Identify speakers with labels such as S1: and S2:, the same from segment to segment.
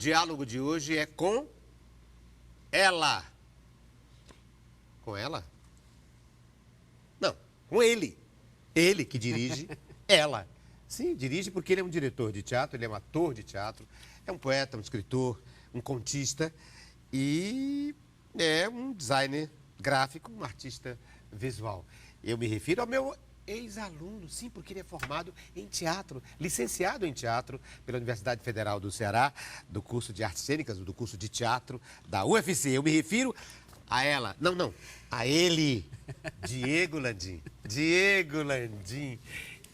S1: diálogo de hoje é com ela. Com ela? Não, com ele. Ele que dirige ela. Sim, dirige porque ele é um diretor de teatro, ele é um ator de teatro, é um poeta, um escritor, um contista e é um designer gráfico, um artista visual. Eu me refiro ao meu ex-aluno, sim, porque ele é formado em teatro, licenciado em teatro pela Universidade Federal do Ceará, do curso de artes cênicas, do curso de teatro da UFC. Eu me refiro a ela, não, a ele, Diego Landim. Diego Landim.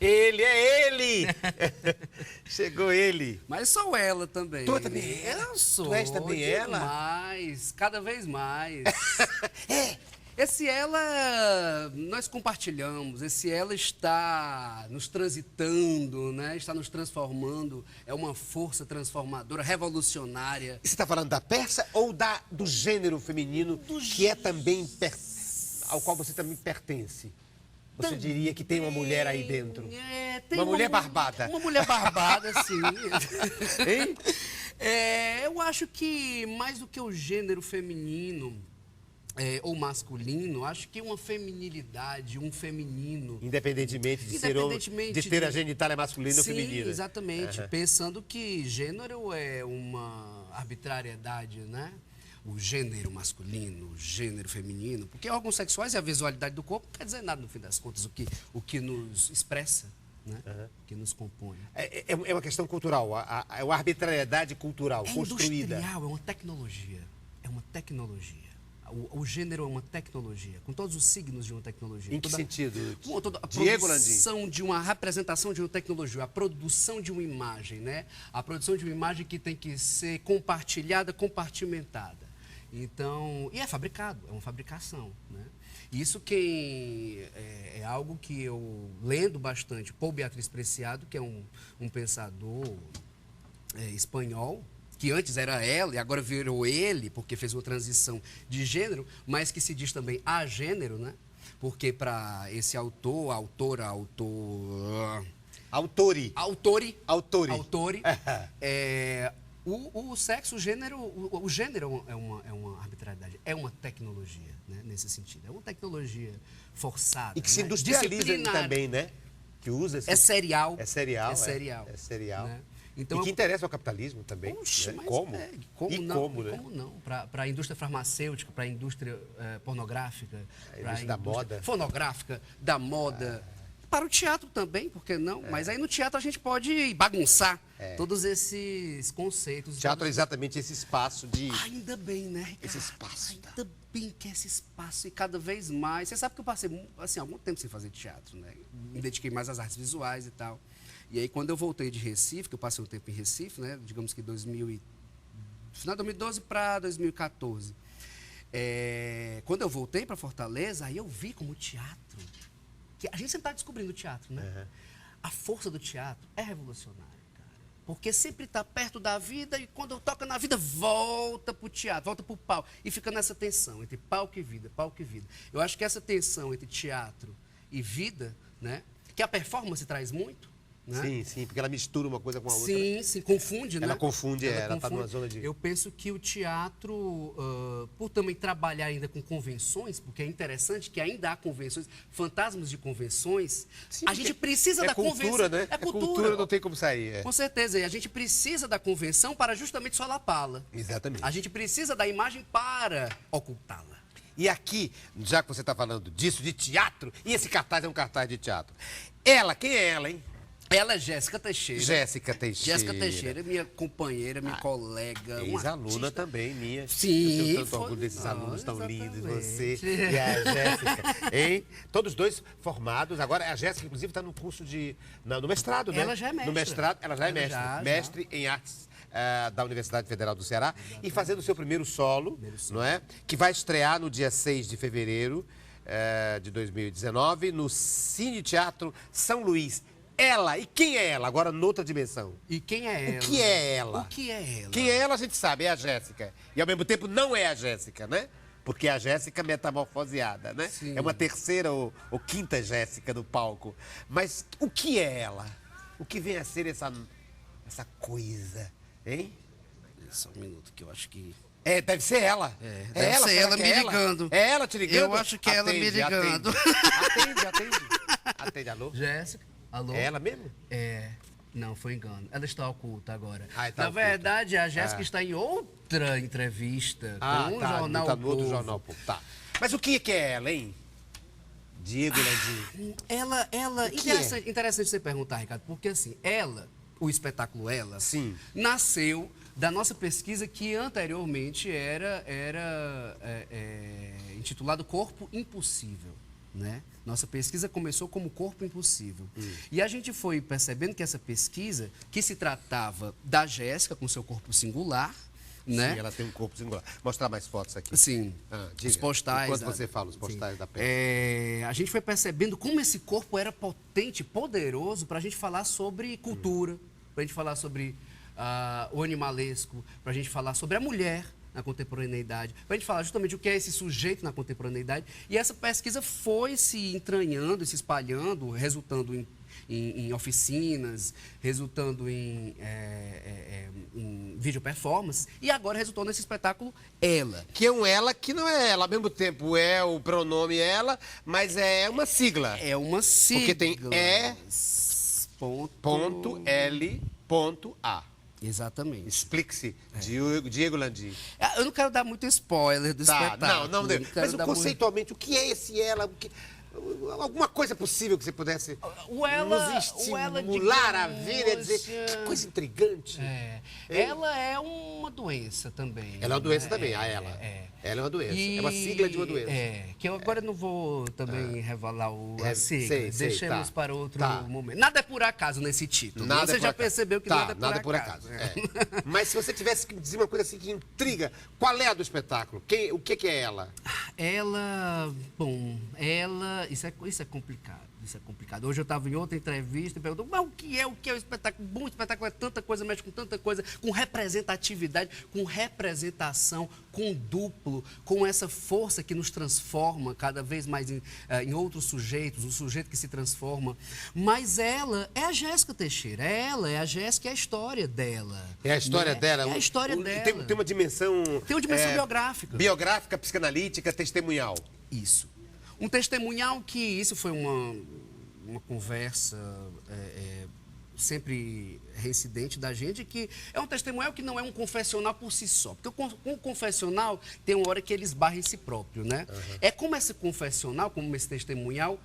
S1: Ele é ele! Chegou ele.
S2: Mas sou ela também.
S1: Tu também é ela?
S2: Eu sou.
S1: Tu és também ela?
S2: Mais, cada vez mais.
S1: É.
S2: Esse ela, nós compartilhamos, esse ela está nos transitando, né? Está nos transformando, é uma força transformadora, revolucionária.
S1: E você está falando da peça ou do gênero feminino, que é também ao qual você também pertence? Você diria que tem uma mulher aí dentro?
S2: Tem
S1: uma mulher barbada.
S2: Uma mulher barbada, sim.
S1: Hein?
S2: Eu acho que mais do que o gênero feminino ou masculino, acho que uma feminilidade, um feminino.
S1: Independentemente de ter a genitália masculina ou feminina.
S2: Sim, exatamente. Pensando que gênero é uma arbitrariedade, né? O gênero masculino, o gênero feminino, porque órgãos sexuais e a visualidade do corpo não quer dizer nada, no fim das contas, o que nos expressa, né? O que nos compõe.
S1: É uma questão cultural, é uma arbitrariedade cultural, construída.
S2: Industrial, é uma tecnologia. É uma tecnologia. O gênero é uma tecnologia, com todos os signos de uma tecnologia.
S1: Em que sentido?
S2: Toda a
S1: Diego
S2: produção
S1: Landim.
S2: de uma representação de uma tecnologia, a produção de uma imagem, né? A produção de uma imagem que tem que ser compartilhada, compartimentada. Então, e é fabricado, é uma fabricação, né? Isso é algo que eu lendo bastante, Paul Beatriz Preciado, que é um pensador espanhol, que antes era ela e agora virou ele, porque fez uma transição de gênero, mas que se diz também a gênero, né? Porque para esse autor,
S1: Autori.
S2: O sexo, o gênero é uma arbitrariedade, é uma tecnologia, né, nesse sentido. É uma tecnologia forçada.
S1: E que se industrializa também, né? Que usa esse...
S2: É serial.
S1: É serial.
S2: É serial.
S1: Né?
S2: Então,
S1: e que interessa ao capitalismo também.
S2: Puxa,
S1: né?
S2: Como
S1: né?
S2: Como não? Para a indústria farmacêutica, para a indústria pornográfica,
S1: para a indústria da moda.
S2: Fonográfica, da moda. Para o teatro também, por que não? Mas aí no teatro a gente pode bagunçar todos esses conceitos.
S1: Teatro é exatamente esse espaço de...
S2: Ainda bem, né, Ricardo?
S1: Esse espaço.
S2: Ainda bem que é esse espaço e cada vez mais. Você sabe que eu passei assim, algum tempo sem fazer teatro, né? Me dediquei mais às artes visuais e tal. E aí quando eu voltei de Recife, que eu passei um tempo em Recife, né? Digamos que final de 2012 para 2014. Quando eu voltei para Fortaleza, aí eu vi como o teatro... Que a gente sempre está descobrindo o teatro, né? A força do teatro é revolucionária, cara. Porque sempre está perto da vida e quando toca na vida, volta para o teatro, volta para o palco. E fica nessa tensão entre palco e vida, palco e vida. Eu acho que essa tensão entre teatro e vida, né? Que a performance traz muito, né?
S1: Sim, porque ela mistura uma coisa com a outra.
S2: Sim, confunde, né?
S1: Ela confunde, ela está numa zona de...
S2: Eu penso que o teatro, por também trabalhar ainda com convenções, porque é interessante que ainda há convenções, fantasmas de convenções,
S1: sim,
S2: a gente precisa da
S1: cultura,
S2: convenção.
S1: Né?
S2: É cultura,
S1: cultura, não tem como sair.
S2: Com certeza, e a gente precisa da convenção para justamente solapá-la.
S1: Exatamente.
S2: A gente precisa da imagem para ocultá-la.
S1: E aqui, já que você está falando disso, de teatro, e esse cartaz é um cartaz de teatro. Ela, quem é ela, hein?
S2: Ela é Jéssica Teixeira.
S1: Jéssica Teixeira,
S2: minha companheira, minha colega.
S1: Ex-aluna também, minha.
S2: Sim.
S1: Eu tenho tanto orgulho desses alunos tão lindos, você e a Jéssica. Hein? Todos dois formados. Agora, a Jéssica, inclusive, está no curso no mestrado, né?
S2: Ela já é mestre.
S1: No mestrado, ela já é mestre. Mestre em artes da Universidade Federal do Ceará. Exatamente. E fazendo o seu primeiro solo, não é? Que vai estrear no dia 6 de fevereiro de 2019 no Cine Teatro São Luís. Ela, e quem é ela? Agora, noutra dimensão.
S2: E quem é ela?
S1: O que é ela?
S2: O que é ela?
S1: Quem é ela, a gente sabe, é a Jéssica. E, ao mesmo tempo, não é a Jéssica, né? Porque é a Jéssica metamorfoseada, né?
S2: Sim.
S1: É uma terceira ou quinta Jéssica no palco. Mas o que é ela? O que vem a ser essa coisa, hein?
S2: Só um minuto que eu acho que...
S1: É, deve ser ela.
S2: Deve ser
S1: será
S2: ela
S1: que
S2: me
S1: é ela?
S2: ligando.
S1: É ela te ligando?
S2: Eu acho que é ela me ligando.
S1: Atende. Atende, alô?
S2: Jéssica, alô?
S1: É ela mesmo?
S2: Não, foi engano. Ela está oculta agora.
S1: Tá
S2: Na
S1: oculta.
S2: verdade, a Jéssica está em outra entrevista com o Jornal
S1: tá no outro
S2: Povo.
S1: Jornal Povo. Tá. Mas o que é ela, hein? Diego Landim.
S2: Ela
S1: O que
S2: interessante você perguntar, Ricardo, porque assim, o espetáculo Ela,
S1: Sim.
S2: nasceu da nossa pesquisa que anteriormente era intitulado Corpo Impossível, né? Nossa pesquisa começou como Corpo Impossível. E a gente foi percebendo que essa pesquisa, que se tratava da Jéssica com seu corpo singular, né?
S1: Sim, ela tem um corpo singular. Mostrar mais fotos aqui.
S2: Sim,
S1: Diga.
S2: os postais.
S1: Enquanto você fala, os postais da peça.
S2: A gente foi percebendo como esse corpo era potente, poderoso, para a gente falar sobre cultura, para a gente falar sobre o animalesco, para a gente falar sobre a mulher na contemporaneidade, para a gente falar justamente o que é esse sujeito na contemporaneidade. E essa pesquisa foi se entranhando, se espalhando, resultando em oficinas, resultando em vídeo performance, e agora resultou nesse espetáculo Ela.
S1: Que é um ela que não é ela. Ao mesmo tempo é o pronome ela, mas é uma sigla.
S2: É uma sigla.
S1: Porque tem E.L.A.
S2: Exatamente.
S1: Explique-se, Diego Landim.
S2: Eu não quero dar muito spoiler do espetáculo.
S1: Não deu. Mas
S2: dar
S1: conceitualmente, o que é esse ela? Alguma coisa possível que você pudesse nos estimular a ver e dizer que coisa intrigante.
S2: Ela é uma doença também.
S1: Ela é uma doença também, ela. Ela é uma doença. É uma sigla de uma doença.
S2: Que eu agora não vou também revelar a sigla. Deixemos para outro
S1: Tá.
S2: momento. Nada é por acaso nesse título. Você já percebeu que nada é por acaso.
S1: Mas se você tivesse que dizer uma coisa assim que intriga, qual é a do espetáculo? O que é ela?
S2: Isso é complicado. Isso é complicado. Hoje eu estava em outra entrevista e perguntou, mas o que é o espetáculo? Bom espetáculo é tanta coisa, mexe com tanta coisa, com representatividade, com representação, com duplo, com essa força que nos transforma cada vez mais em outros sujeitos, um sujeito que se transforma. Mas ela é a Jéssica Teixeira, é a Jéssica, é a história dela.
S1: É a história dela?
S2: É a história dela.
S1: Tem uma dimensão...
S2: Tem uma dimensão biográfica.
S1: Biográfica, psicanalítica, testemunhal.
S2: Isso. Um testemunhal que isso foi uma conversa sempre reincidente da gente, que é um testemunhal que não é um confessional por si só. Porque o confessional tem uma hora que ele esbarra em si próprio, né? É como esse confessional, como esse testemunhal,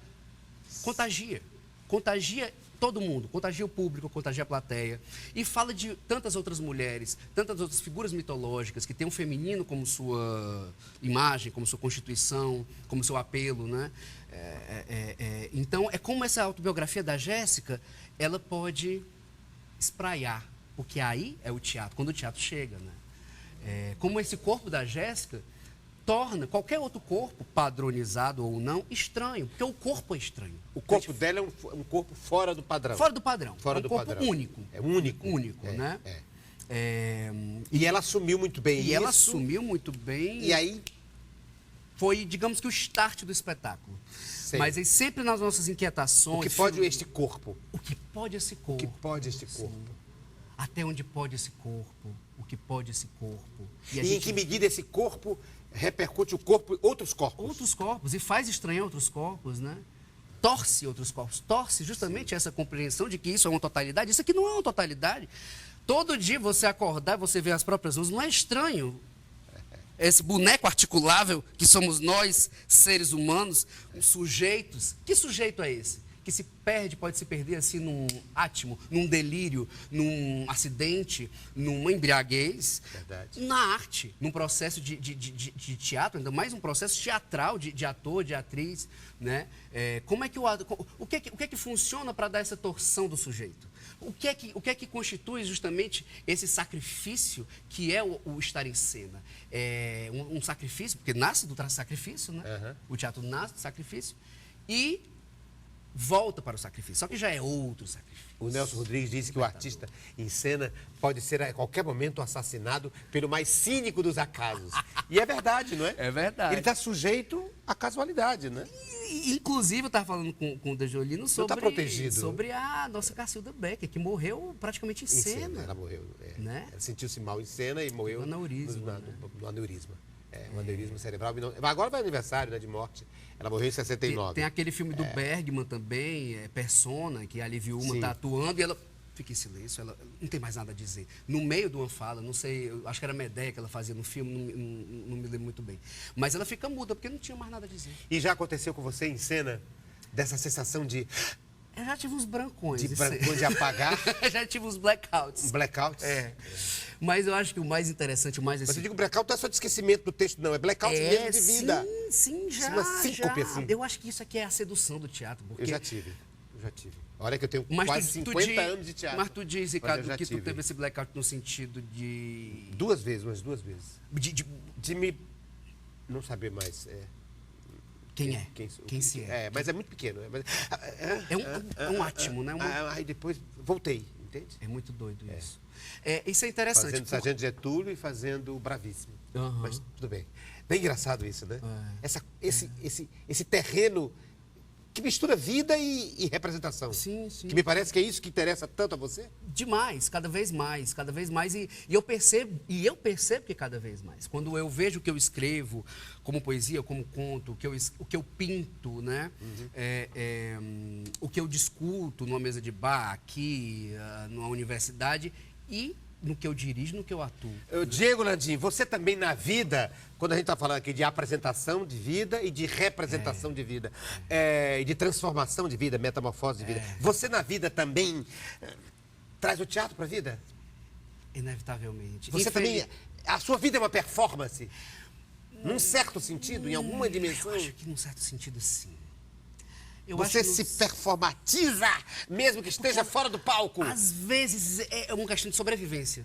S2: contagia. Contagia todo mundo, contagia o público, contagia a plateia. E fala de tantas outras mulheres, tantas outras figuras mitológicas que têm o feminino como sua imagem, como sua constituição, como seu apelo, né? Então, é como essa autobiografia da Jéssica, ela pode espraiar, porque aí é o teatro, quando o teatro chega, né? Como esse corpo da Jéssica torna qualquer outro corpo, padronizado ou não, estranho, porque o corpo é estranho.
S1: O corpo dela é um corpo fora do padrão.
S2: Fora do padrão.
S1: Fora do
S2: corpo
S1: padrão.
S2: Único.
S1: É único.
S2: Único, né?
S1: E ela assumiu muito bem isso.
S2: E ela assumiu muito bem.
S1: E aí...
S2: Foi, digamos que, o start do espetáculo.
S1: Sei.
S2: Mas aí sempre nas nossas inquietações...
S1: O que pode este corpo?
S2: O que pode esse corpo?
S1: O que pode este corpo?
S2: Até onde pode esse corpo? O que pode esse corpo?
S1: E em que medida esse corpo repercute o corpo, outros corpos?
S2: Outros corpos, e faz estranhar outros corpos, né? Torce outros corpos, torce justamente essa compreensão de que isso é uma totalidade. Isso aqui não é uma totalidade. Todo dia você acordar, você vê as próprias mãos, não é estranho? Esse boneco articulável que somos nós, seres humanos, sujeitos. Que sujeito é esse? Que se perde, pode se perder assim num átimo, num delírio, num acidente, numa embriaguez.
S1: Verdade.
S2: Na arte, num processo de teatro, ainda mais um processo teatral de ator, de atriz, né? Como é que o que é que funciona para dar essa torção do sujeito? O que é que constitui justamente esse sacrifício que é o estar em cena? Um sacrifício, porque nasce do sacrifício, né? O teatro nasce do sacrifício e volta para o sacrifício, só que já é outro sacrifício.
S1: O Nelson Rodrigues disse que o artista em cena pode ser a qualquer momento assassinado pelo mais cínico dos acasos. E é verdade, não é?
S2: É verdade.
S1: Ele está sujeito à casualidade, né?
S2: Inclusive, eu estava falando com o Dejolino
S1: Tá protegido.
S2: sobre a nossa Cacilda Becker, que morreu praticamente em cena.
S1: Ela morreu.
S2: Né?
S1: Ela sentiu-se mal em cena e morreu
S2: No aneurisma,
S1: no aneurisma. Um aneurisma cerebral. Agora vai aniversário, né, de morte. Ela morreu em 69.
S2: Tem aquele filme do Bergman também, Persona, que a Liv Ullmann está atuando e ela fica em silêncio, ela não tem mais nada a dizer. No meio de uma fala, não sei, eu acho que era Medea que ela fazia no filme, não me lembro muito bem. Mas ela fica muda, porque não tinha mais nada a dizer.
S1: E já aconteceu com você em cena, dessa sensação de...
S2: Eu já tive uns brancões.
S1: De apagar?
S2: Já tive uns blackouts.
S1: Blackouts?
S2: Mas eu acho que o mais interessante, o mais...
S1: Mas eu digo blackout não é só de esquecimento do texto, não. É blackout mesmo de vida.
S2: Sim, já.
S1: Uma síncope, assim.
S2: Eu acho que isso aqui é a sedução do teatro. Porque...
S1: Eu já tive. Olha que eu tenho quase 50 anos de teatro.
S2: Mas tu diz, Ricardo, que tu teve esse blackout no sentido de...
S1: Umas duas vezes.
S2: De
S1: me não saber mais.
S2: Quem se é.
S1: Mas é muito pequeno.
S2: É um átimo, né?
S1: Aí depois voltei, entende?
S2: É muito doido isso. Isso é interessante.
S1: Fazendo Sargento Getúlio e fazendo o Bravíssimo. Mas tudo bem. Bem engraçado isso, né? Esse terreno que mistura vida e representação.
S2: Sim.
S1: Que me parece que é isso que interessa tanto a você?
S2: Demais, cada vez mais. E eu percebo que cada vez mais. Quando eu vejo o que eu escrevo, como poesia, como conto, o que eu pinto, né? O que eu discuto numa mesa de bar, aqui, numa universidade, e no que eu dirijo, no que eu atuo.
S1: Diego Landim, você também na vida, quando a gente está falando aqui de apresentação de vida e de representação de vida, e de transformação de vida, metamorfose de vida, você na vida também traz o teatro para a vida?
S2: Inevitavelmente.
S1: Você também, a sua vida é uma performance? Num certo sentido, em alguma dimensão?
S2: Eu acho que num certo sentido, sim.
S1: Você se performatiza, mesmo que esteja fora do palco?
S2: Às vezes é uma questão de sobrevivência.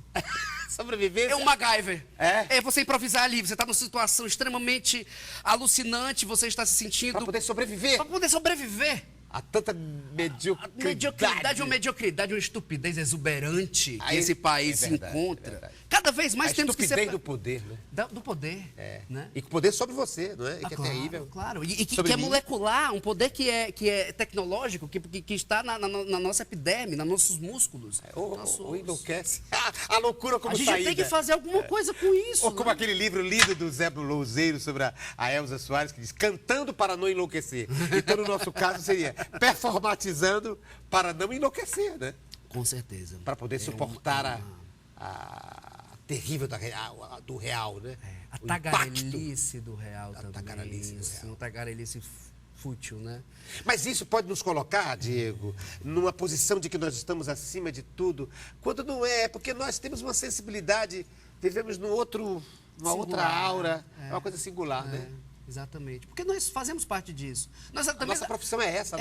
S1: Sobrevivência?
S2: É um MacGyver.
S1: É
S2: você improvisar ali. Você está numa situação extremamente alucinante, você está se sentindo...
S1: Para poder sobreviver.
S2: Para poder sobreviver.
S1: Há tanta mediocridade.
S2: Uma mediocridade, uma estupidez exuberante que esse país encontra. Cada vez mais temos que ser...
S1: A estupidez do poder, né?
S2: Do poder. Né?
S1: E com poder sobre você, não é? E que
S2: claro,
S1: é terrível.
S2: Claro, e que é molecular, um poder que é tecnológico, que está na nossa epiderme, nos nossos músculos.
S1: Ou enlouquece. A loucura como saída.
S2: A gente tem que fazer alguma coisa com isso.
S1: Ou como aquele livro lido do Zé Louzeiro sobre a Elza Soares, que diz, cantando para não enlouquecer. Então, no nosso caso, seria performatizando para não enlouquecer, né?
S2: Com certeza.
S1: Para poder suportar a terrível do real, né?
S2: A tagarelice do real também. Uma tagarelice fútil, né?
S1: Mas isso pode nos colocar, Diego, numa posição de que nós estamos acima de tudo, quando não é, porque nós temos uma sensibilidade, vivemos numa outra aura, é uma coisa singular, né?
S2: Exatamente. Porque nós fazemos parte disso.
S1: A nossa profissão é essa.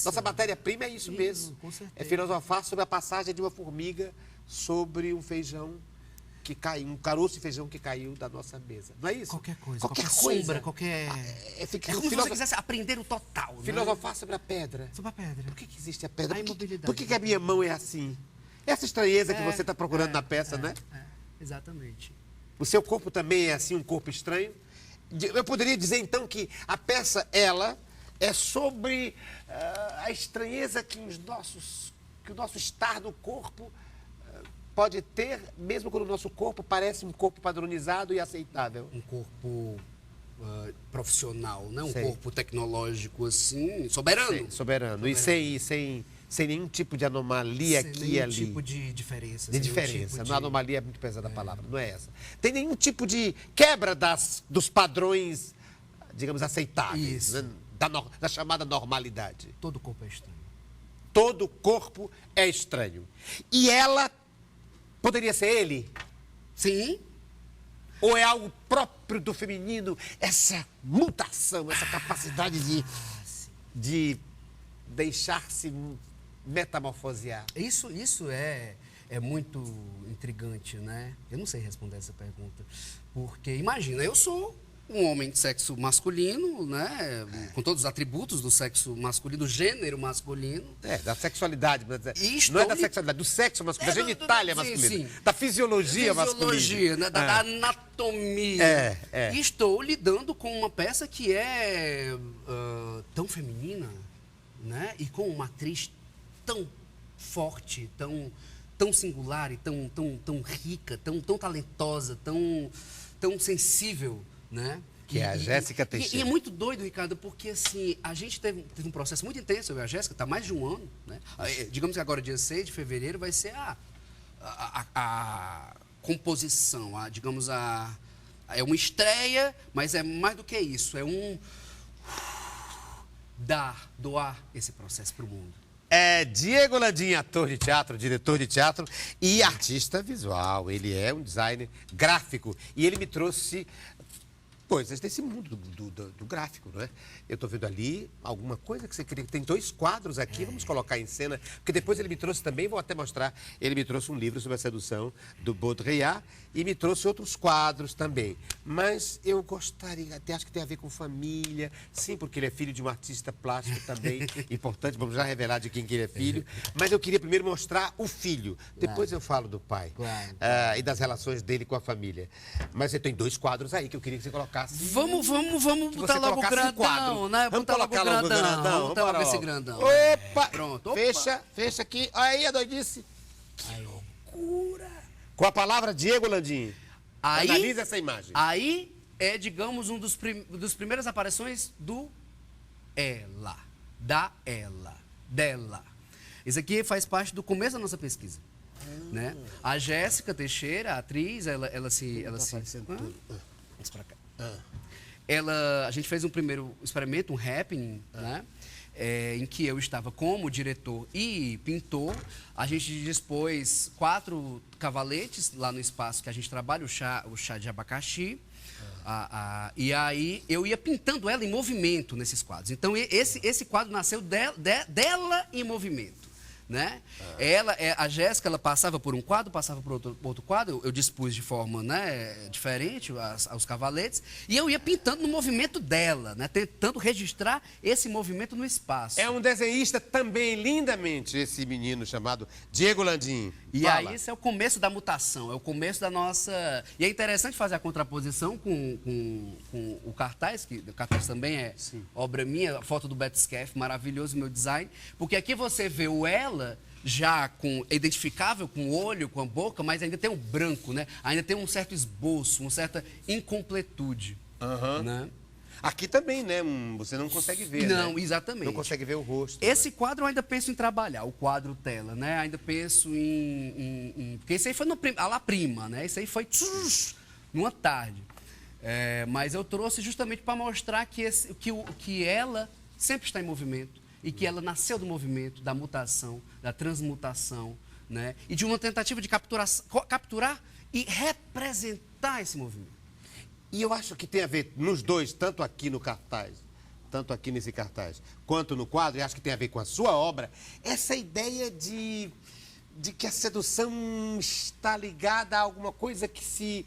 S1: Nossa matéria-prima é isso mesmo.
S2: Com certeza.
S1: É filosofar sobre a passagem de uma formiga sobre um feijão que caiu, um caroço de feijão que caiu da nossa mesa. Não é isso?
S2: Qualquer coisa. Qualquer sombra, qualquer...
S1: É
S2: como se você quisesse aprender o total.
S1: Filosofar sobre a pedra.
S2: Sobre a pedra.
S1: Por que existe a pedra?
S2: A imobilidade.
S1: Por que a minha mão é assim? Essa estranheza que você está procurando na peça, né?
S2: Exatamente.
S1: O seu corpo também é assim, um corpo estranho? Eu poderia dizer, então, que a peça, ela, é sobre a estranheza que o nosso estar no corpo pode ter, mesmo quando o nosso corpo parece um corpo padronizado e aceitável.
S2: Um corpo profissional, né? Um corpo tecnológico, assim, soberano.
S1: Soberano. E sem nenhum tipo de anomalia aqui e ali.
S2: Sem nenhum tipo de diferença.
S1: De diferença. Tipo anomalia é muito pesada a palavra, não é essa. Tem nenhum tipo de quebra dos padrões, digamos, aceitáveis. Né? Da chamada normalidade.
S2: Todo corpo é estranho.
S1: Todo corpo é estranho. E ela poderia ser ele?
S2: Sim.
S1: Ou é algo próprio do feminino, essa mutação, essa capacidade de deixar-se metamorfosear?
S2: Isso é muito intrigante, né? Eu não sei responder essa pergunta. Porque, imagina, eu sou um homem de sexo masculino, né? Com todos os atributos do sexo masculino, do gênero masculino.
S1: Da sexualidade. Não é da sexualidade, do sexo masculino, da genitália masculina. Da fisiologia masculina.
S2: Né? Da anatomia. E estou lidando com uma peça que é tão tão feminina, né? E com uma atriz tão forte, tão singular e tão rica, tão talentosa, tão sensível, né?
S1: Que é a Jéssica Teixeira.
S2: E é muito doido, Ricardo, porque assim, a gente teve um processo muito intenso, eu e a Jéssica, está mais de um ano, né? Digamos que agora, dia 6 de fevereiro, vai ser a composição, é uma estreia, mas é mais do que isso, é doar esse processo para o mundo.
S1: É Diego Landim, ator de teatro, diretor de teatro e artista visual. Ele é um designer gráfico e ele me trouxe coisas desse mundo do gráfico, não é? Eu estou vendo ali alguma coisa que você queria. Tem 2 quadros aqui, vamos colocar em cena, porque depois ele me trouxe também, vou até mostrar, ele me trouxe um livro sobre a sedução do Baudrillard e me trouxe outros quadros também. Mas eu gostaria, até acho que tem a ver com família, sim, porque ele é filho de um artista plástico também, importante, vamos já revelar de quem que ele é filho. Mas eu queria primeiro mostrar o filho, depois eu falo do pai e das relações dele com a família. Mas você tem 2 quadros aí que eu queria que você colocasse.
S2: Vamos botar logo o grandão, né?
S1: Vamos colocar logo o grandão.
S2: Vamos botar logo esse grandão.
S1: Opa!
S2: Pronto. Opa.
S1: Fecha aqui. Olha aí a doidice. Que loucura! Com a palavra Diego Landim. Analisa essa imagem.
S2: Aí é, digamos, um dos primeiras aparições do ela. Dela. Isso aqui faz parte do começo da nossa pesquisa. Né? A Jéssica Teixeira, a atriz, ela se... Vamos pra cá. A gente fez um primeiro experimento, um happening, né? Em que eu estava como diretor e pintor. A gente dispôs 4 cavaletes lá no espaço que a gente trabalha, o chá de abacaxi. E aí eu ia pintando ela em movimento nesses quadros. Então esse quadro nasceu dela em movimento. Né? A Jéssica, ela passava por um quadro, passava por outro quadro, eu dispus de forma, né, diferente os cavaletes, e eu ia pintando no movimento dela, né, tentando registrar esse movimento no espaço.
S1: É um desenhista também lindamente, esse menino chamado Diego Landim.
S2: E aí isso é o começo da mutação, é o começo da nossa... E é interessante fazer a contraposição com o cartaz, que o cartaz também é obra minha, a foto do Beto Scaff, maravilhoso meu design, porque aqui você vê o ela já identificável com o olho, com a boca, mas ainda tem o branco, né? Ainda tem um certo esboço, uma certa incompletude. Né?
S1: Aqui também, né? Você não consegue ver,
S2: Não,
S1: né?
S2: exatamente.
S1: Não consegue ver o rosto.
S2: Esse quadro eu ainda penso em trabalhar, o quadro tela, né? Ainda penso porque esse aí foi a La Prima, né? Esse aí foi numa tarde. Mas eu trouxe justamente para mostrar que ela sempre está em movimento e que ela nasceu do movimento, da mutação, da transmutação, né? E de uma tentativa de capturar e representar esse movimento.
S1: E eu acho que tem a ver nos dois, tanto aqui no cartaz, tanto aqui nesse cartaz, quanto no quadro, e acho que tem a ver com a sua obra, essa ideia de que a sedução está ligada a alguma coisa que se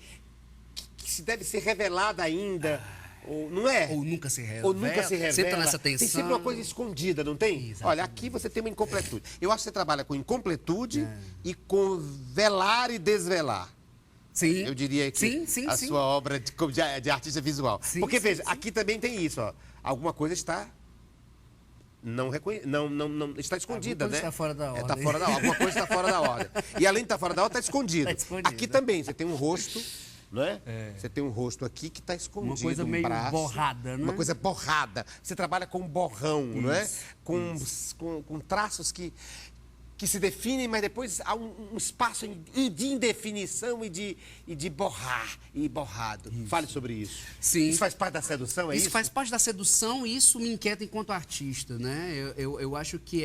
S1: deve ser revelada ainda, ou, não é?
S2: Ou nunca se revela.
S1: Ou nunca se revela.
S2: Sempre nessa tensão.
S1: Tem sempre uma coisa escondida, não tem? Exatamente. Olha, aqui você tem uma incompletude. Eu acho que você trabalha com incompletude e com velar e desvelar.
S2: Sim.
S1: Eu diria que a sua obra de artista visual. Porque, veja, aqui também tem isso, ó. Alguma coisa está não está escondida, né?
S2: Está fora da ordem.
S1: Está fora da ordem. Alguma coisa está fora da ordem. E além de estar fora da ordem, está escondido. Aqui também, você tem um rosto, não é? Você tem um rosto aqui que está escondido.
S2: Uma coisa meio
S1: braço,
S2: borrada, né?
S1: Uma coisa borrada. Você trabalha com borrão, não é? Com traços que se definem, mas depois há um espaço de indefinição e de borrar e borrado. Fale sobre isso.
S2: Sim.
S1: Isso faz parte da sedução, é isso?
S2: Isso faz parte da sedução e isso me inquieta enquanto artista, né? Eu acho que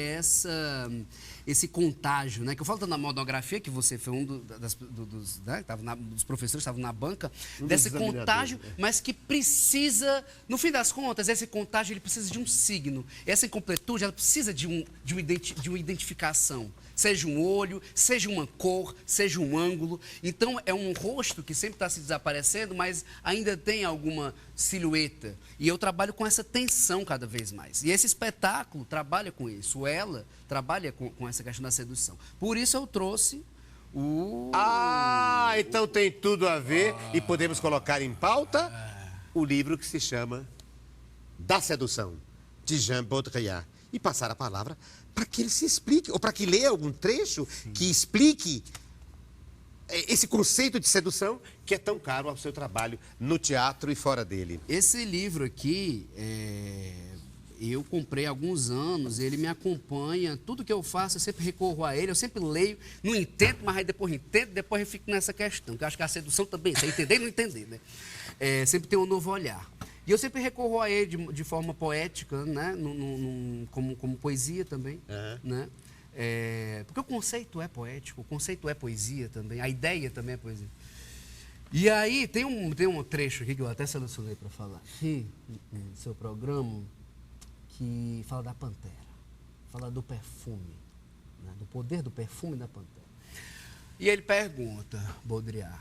S2: esse contágio, né? Que eu falo na monografia, que você foi um dos professores que estavam na banca, desse contágio, mas que precisa, no fim das contas, esse contágio ele precisa de um signo. Essa incompletude, ela precisa de uma identificação. Seja um olho, seja uma cor, seja um ângulo. Então, é um rosto que sempre está se desaparecendo, mas ainda tem alguma silhueta. E eu trabalho com essa tensão cada vez mais. E esse espetáculo trabalha com isso. Ela trabalha com essa questão da sedução. Por isso, eu trouxe
S1: então tem tudo a ver. E podemos colocar em pauta o livro que se chama Da Sedução. de Jean Baudrillard e passar a palavra para que ele se explique, ou para que leia algum trecho que explique esse conceito de sedução que é tão caro ao seu trabalho no teatro e fora dele.
S2: Esse livro aqui, eu comprei há alguns anos, ele me acompanha, tudo que eu faço, eu sempre recorro a ele, eu sempre leio, não entendo, mas aí depois entendo, depois eu fico nessa questão, que eu acho que a sedução também, é entender e não entender, né? Sempre tem um novo olhar. E eu sempre recorro a ele de forma poética, né? Como poesia também, né? Porque o conceito é poético, o conceito é poesia também, a ideia também é poesia. E aí, tem um trecho aqui que eu até selecionei para falar aqui, no seu programa, que fala da pantera, fala do perfume, né? Do poder do perfume da pantera. E ele pergunta, Baudrillard,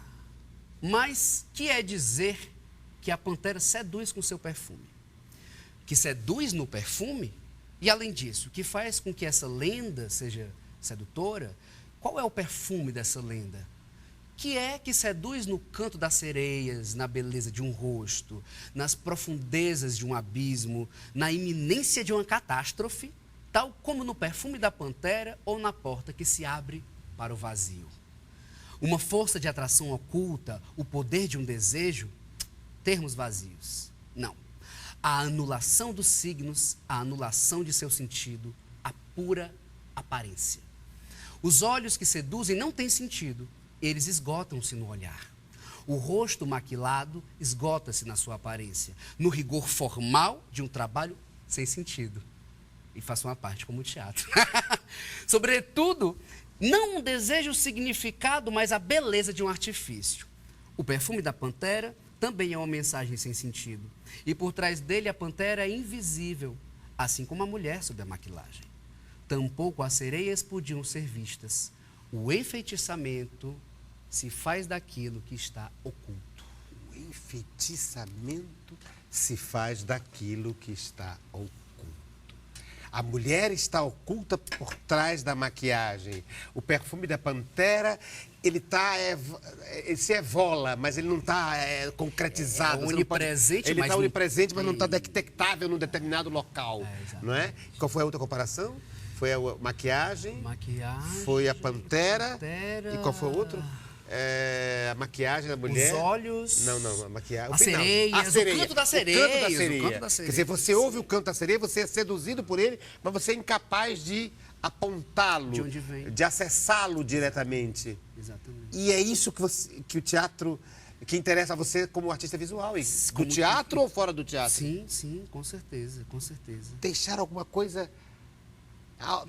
S2: mas que é dizer que a pantera seduz com seu perfume? Que seduz no perfume? E, além disso, o que faz com que essa lenda seja sedutora? Qual é o perfume dessa lenda? Que é que seduz no canto das sereias, na beleza de um rosto, nas profundezas de um abismo, na iminência de uma catástrofe, tal como no perfume da pantera ou na porta que se abre para o vazio. Uma força de atração oculta, o poder de um desejo, termos vazios. Não. A anulação dos signos, a anulação de seu sentido, a pura aparência. Os olhos que seduzem não têm sentido, eles esgotam-se no olhar. O rosto maquilado esgota-se na sua aparência, no rigor formal de um trabalho sem sentido. E faço uma parte como teatro. Sobretudo, não um desejo significado, mas a beleza de um artifício. O perfume da pantera também é uma mensagem sem sentido. E por trás dele a pantera é invisível, assim como a mulher sob a maquilagem. Tampouco as sereias podiam ser vistas. O enfeitiçamento se faz daquilo que está oculto.
S1: O enfeitiçamento se faz daquilo que está oculto. A mulher está oculta por trás da maquiagem. O perfume da pantera, ele se evola, mas ele não está concretizado.
S2: É onipresente,
S1: ele está onipresente, mas não está
S2: É.
S1: detectável num determinado local. Não é? Qual foi a outra comparação? Foi a maquiagem, foi a pantera. E qual foi o outro? A maquiagem da mulher.
S2: Os olhos.
S1: Não, a maquiagem.
S2: A sereia. O canto da sereia.
S1: Quer dizer, você ouve o canto da sereia, você é seduzido por ele, mas você é incapaz de apontá-lo,
S2: De onde vem.
S1: de acessá-lo diretamente.
S2: Exatamente.
S1: E é isso que o teatro, que interessa a você como artista visual. Do teatro ou fora do teatro?
S2: Sim, com certeza, com certeza.
S1: Deixar alguma coisa...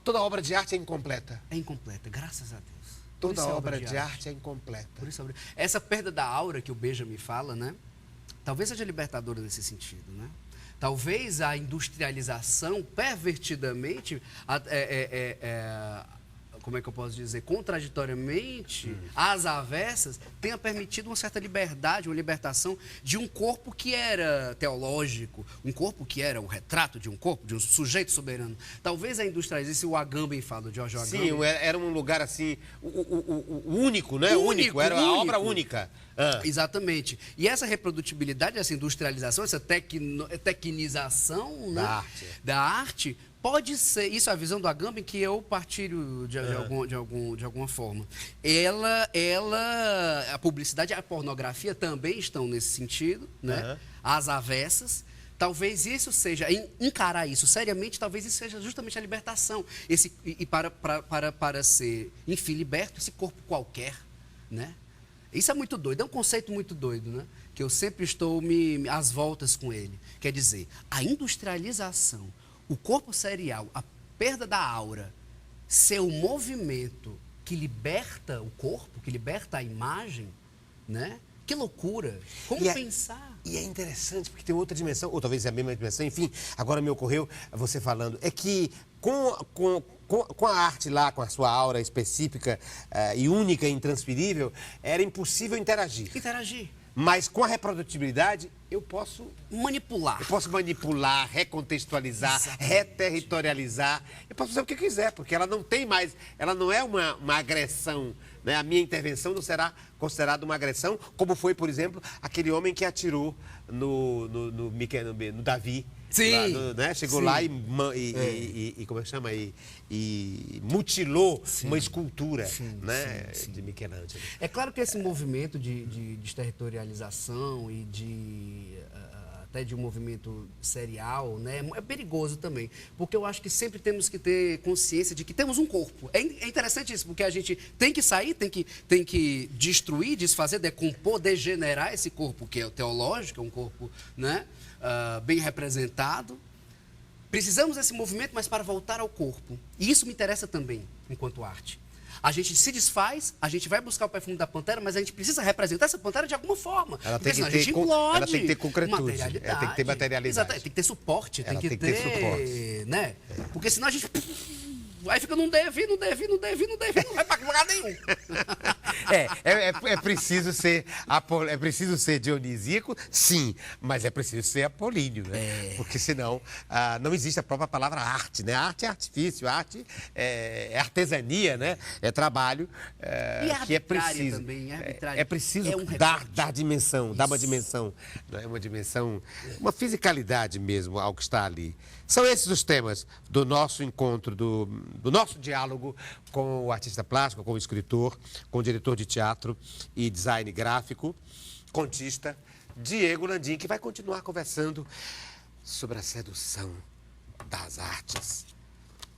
S1: Toda obra de arte é incompleta.
S2: É incompleta, graças a Deus.
S1: Toda obra de arte é incompleta.
S2: Por isso, essa perda da aura que o Benjamin fala, né? Talvez seja libertadora nesse sentido, né? Talvez a industrialização, pervertidamente, como é que eu posso dizer, contraditoriamente, às avessas, tenha permitido uma certa liberdade, uma libertação de um corpo que era teológico, um corpo que era o retrato de um corpo, de um sujeito soberano. Talvez a industrialização, o Agamben fala, o George Agamben.
S1: Sim, era um lugar assim, o único, né? Único, era a obra única.
S2: Exatamente. E essa reprodutibilidade, essa industrialização, essa tecnização, né, da arte, pode ser, isso é a visão do Agamben que eu partilho de alguma forma. A publicidade e a pornografia também estão nesse sentido, né? Às avessas. Talvez isso seja, encarar isso seriamente, talvez isso seja justamente a libertação. Para ser, enfim, liberto, esse corpo qualquer, né? Isso é muito doido, é um conceito muito doido, né? Que eu sempre estou às voltas com ele. Quer dizer, a industrialização, o corpo serial, a perda da aura, ser o movimento que liberta o corpo, que liberta a imagem, né? Que loucura! Como pensar?
S1: E é interessante, porque tem outra dimensão, ou talvez é a mesma dimensão, enfim, agora me ocorreu você falando, é que com a arte lá, com a sua aura específica e única e intransferível, era impossível interagir. Mas com a reprodutibilidade, eu posso
S2: manipular.
S1: Eu posso manipular, recontextualizar, reterritorializar. Eu posso fazer o que eu quiser, porque ela não tem mais, ela não é uma agressão. Né? A minha intervenção não será considerada uma agressão, como foi, por exemplo, aquele homem que atirou no Davi
S2: Sim.
S1: Né? Chegou
S2: Sim.
S1: lá e como é que chama? E mutilou uma escultura, né? De Michelangelo.
S2: É claro que esse movimento de desterritorialização e até de um movimento serial, né, é perigoso também. Porque eu acho que sempre temos que ter consciência de que temos um corpo. É interessante isso, porque a gente tem que sair, tem que destruir, desfazer, decompor, degenerar esse corpo que é teológico, é um corpo, né, bem representado. Precisamos desse movimento, mas para voltar ao corpo. E isso me interessa também, enquanto arte. A gente se desfaz, a gente vai buscar o perfume da pantera, mas a gente precisa representar essa pantera de alguma forma.
S1: Ela
S2: porque
S1: tem
S2: senão
S1: que
S2: a gente
S1: ter
S2: implode.
S1: ela tem que ter concretude,
S2: materialidade.
S1: ela tem que ter materialidade.
S2: Exato, tem que ter suporte,
S1: Ela
S2: tem que ter
S1: suporte.
S2: né? Porque senão a gente... Aí fica, não deve, não vai para lugar nenhum.
S1: É preciso ser dionisíaco, sim, mas é preciso ser apolíneo, né? Porque senão não existe a própria palavra arte, né? Arte é artifício, arte é artesania, né? É trabalho que é preciso.
S2: Também,
S1: é preciso
S2: um
S1: dar dimensão, dar uma dimensão, né? Uma dimensão, uma fisicalidade mesmo ao que está ali. São esses os temas do nosso encontro, do nosso diálogo com o artista plástico, com o escritor, com o diretor de teatro e design gráfico, contista, Diego Landim, que vai continuar conversando sobre a sedução das artes,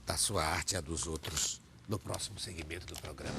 S1: da sua arte e a dos outros, no próximo segmento do programa.